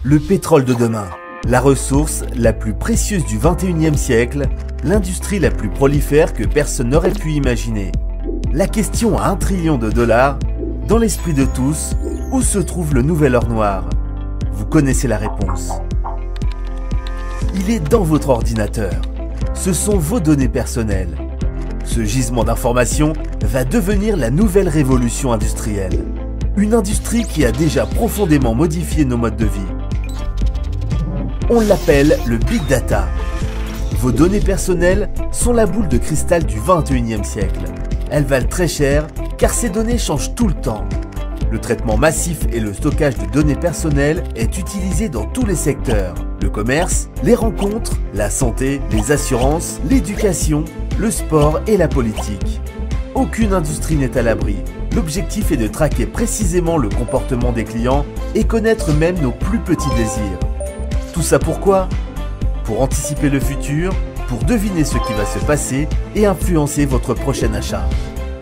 Le pétrole de demain, la ressource la plus précieuse du 21e siècle, l'industrie la plus prolifère que personne n'aurait pu imaginer. La question à $1 trillion, dans l'esprit de tous, où se trouve le nouvel or noir? Vous connaissez la réponse. Il est dans votre ordinateur. Ce sont vos données personnelles. Ce gisement d'informations va devenir la nouvelle révolution industrielle. Une industrie qui a déjà profondément modifié nos modes de vie. On l'appelle le Big Data. Vos données personnelles sont la boule de cristal du 21e siècle. Elles valent très cher car ces données changent tout le temps. Le traitement massif et le stockage de données personnelles est utilisé dans tous les secteurs. Le commerce, les rencontres, la santé, les assurances, l'éducation, le sport et la politique. Aucune industrie n'est à l'abri. L'objectif est de traquer précisément le comportement des clients et connaître même nos plus petits désirs. Tout ça pourquoi? Pour anticiper le futur, pour deviner ce qui va se passer et influencer votre prochain achat.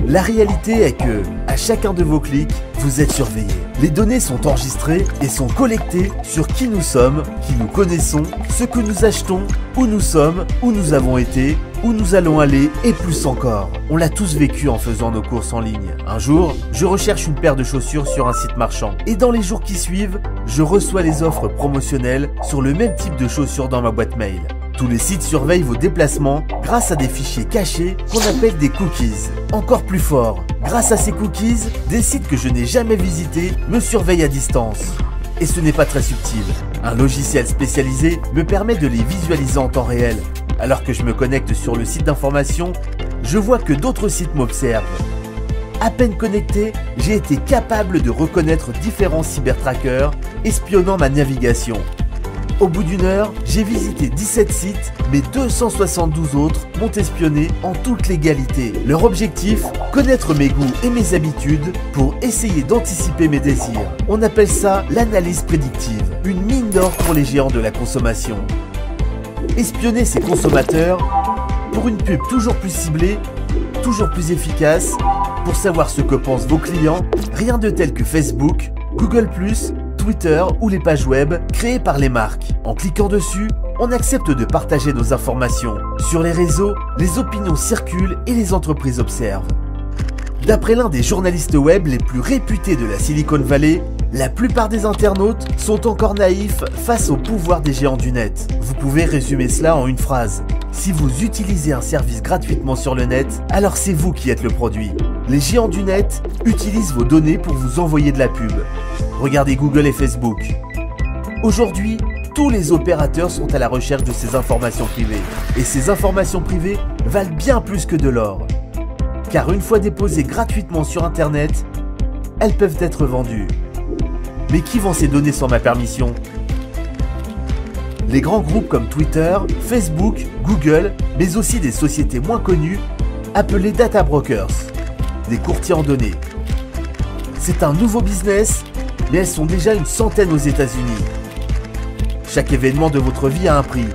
La réalité est que, à chacun de vos clics, vous êtes surveillé. Les données sont enregistrées et sont collectées sur qui nous sommes, qui nous connaissons, ce que nous achetons, où nous sommes, où nous avons été, où nous allons aller et plus encore. On l'a tous vécu en faisant nos courses en ligne. Un jour, je recherche une paire de chaussures sur un site marchand. Et dans les jours qui suivent, je reçois les offres promotionnelles sur le même type de chaussures dans ma boîte mail. Tous les sites surveillent vos déplacements grâce à des fichiers cachés qu'on appelle des cookies. Encore plus fort, grâce à ces cookies, des sites que je n'ai jamais visités me surveillent à distance. Et ce n'est pas très subtil. Un logiciel spécialisé me permet de les visualiser en temps réel. Alors que je me connecte sur le site d'information, je vois que d'autres sites m'observent. À peine connecté, j'ai été capable de reconnaître différents cybertrackers espionnant ma navigation. Au bout d'une heure, j'ai visité 17 sites, mais 272 autres m'ont espionné en toute légalité. Leur objectif, connaître mes goûts et mes habitudes pour essayer d'anticiper mes désirs. On appelle ça l'analyse prédictive, une mine d'or pour les géants de la consommation. Espionner ces consommateurs pour une pub toujours plus ciblée, toujours plus efficace, pour savoir ce que pensent vos clients, rien de tel que Facebook, Google+, Twitter ou les pages web créées par les marques. En cliquant dessus, on accepte de partager nos informations. Sur les réseaux, les opinions circulent et les entreprises observent. D'après l'un des journalistes web les plus réputés de la Silicon Valley, la plupart des internautes sont encore naïfs face au pouvoir des géants du net. Vous pouvez résumer cela en une phrase. Si vous utilisez un service gratuitement sur le net, alors c'est vous qui êtes le produit. Les géants du net utilisent vos données pour vous envoyer de la pub. Regardez Google et Facebook. Aujourd'hui, tous les opérateurs sont à la recherche de ces informations privées. Et ces informations privées valent bien plus que de l'or. Car une fois déposées gratuitement sur Internet, elles peuvent être vendues. Mais qui vend ces données sans ma permission? Les grands groupes comme Twitter, Facebook, Google, mais aussi des sociétés moins connues, appelées data brokers, des courtiers en données. C'est un nouveau business, mais elles sont déjà une centaine aux États-Unis. Chaque événement de votre vie a un prix.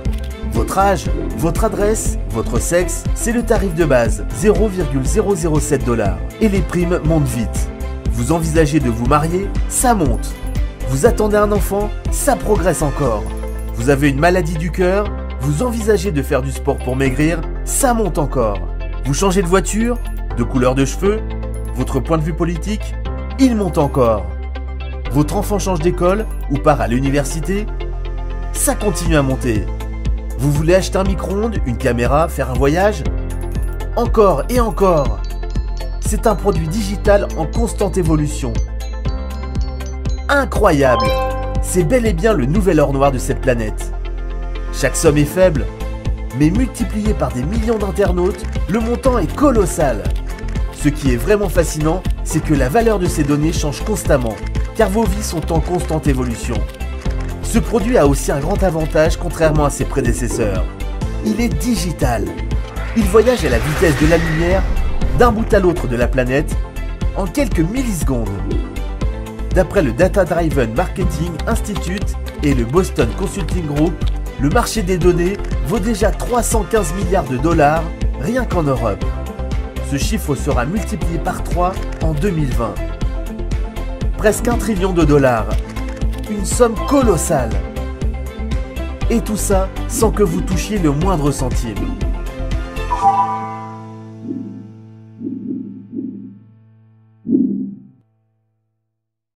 Votre âge, votre adresse, votre sexe, c'est le tarif de base, $0,007. Et les primes montent vite. Vous envisagez de vous marier, ça monte. Vous attendez un enfant, ça progresse encore. Vous avez une maladie du cœur, vous envisagez de faire du sport pour maigrir, ça monte encore. Vous changez de voiture, de couleur de cheveux, votre point de vue politique, il monte encore. Votre enfant change d'école ou part à l'université, ça continue à monter. Vous voulez acheter un micro-ondes, une caméra, faire un voyage? Encore et encore. C'est un produit digital en constante évolution. Incroyable! C'est bel et bien le nouvel or noir de cette planète. Chaque somme est faible, mais multipliée par des millions d'internautes, le montant est colossal. Ce qui est vraiment fascinant, c'est que la valeur de ces données change constamment, car vos vies sont en constante évolution. Ce produit a aussi un grand avantage contrairement à ses prédécesseurs. Il est digital. Il voyage à la vitesse de la lumière d'un bout à l'autre de la planète en quelques millisecondes. D'après le Data Driven Marketing Institute et le Boston Consulting Group, le marché des données vaut déjà 315 milliards de dollars rien qu'en Europe. Ce chiffre sera multiplié par 3 en 2020. Presque $1 trillion. Une somme colossale. Et tout ça sans que vous touchiez le moindre centime.